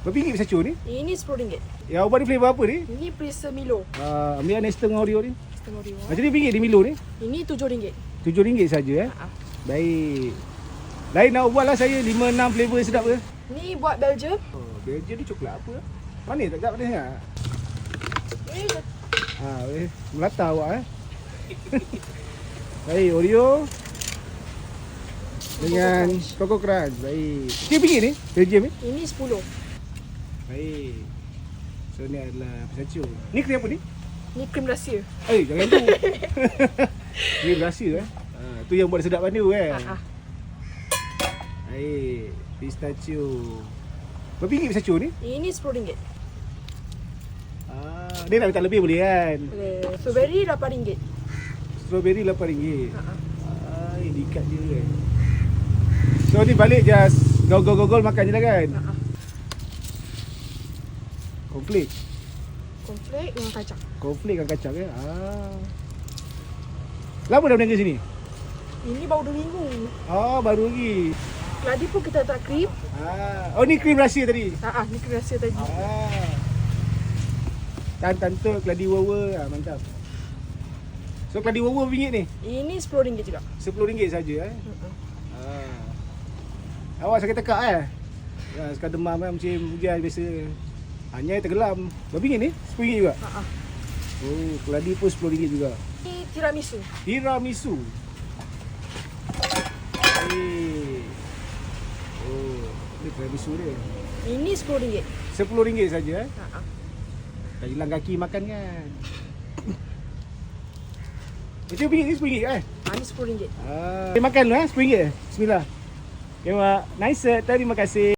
Berapa ringgit pistachio ni? Ini RM10. Yang awak ni flavour apa ni? Ini Prince Milo. Ambil yang setengah Oreo ni. Setengah Oreo. Macam ni ringgit di Milo ni? Ini RM7. RM7 saja Baik. Lain nak buat lah saya 5-6 flavour sedap ke? Ni buat Belgium. Belgium ni coklat apa? Manis tak manis tak? Ni Melata awak Baik, Oreo dengan Coco Crunch. Baik. RM10 ni? Belgium ni? ini RM10. Baik. So ni adalah pistachio. Ni krim apa ni? Ni krim rahsia. Jangan tu. Krim rahsia tu yang buat sedap pandu Baik, pistachio. Berapa ringgit pistachio ni? Ini RM10. Dia nak minta lebih boleh kan? Boleh. Strawberry RM8. Strawberry RM8. Dikat je kan. So ni balik just gogol-gogol makan je lah kan? Konflik. Konflik dengan kacang. Konflik dengan kacang ya. Lama dah berniaga sini? Ini baru 2 minggu. Baru lagi. Tadi pun kita letak krim. Ni krim rahsia tadi. Ni krim rahsia tadi. Tante keladi wawa. Mantap. So keladi wawa RM1 ni? Ini RM10 juga. RM10 saja Awak sakit tekak sekarang demam musim hujan biasa. Hanya tenggelam. Berapa ringgit ni? RM10 juga? Keladi pun RM10 juga. Ini tiramisu. Tiramisu. Ni tiramisu dia. Ini RM10. RM10 saja tak hilang kaki makan kan. Macam RM1 ni RM10 Ini RM10. Makan dulu RM10 Bismillah. Okay, Mak. Nice. Terima kasih.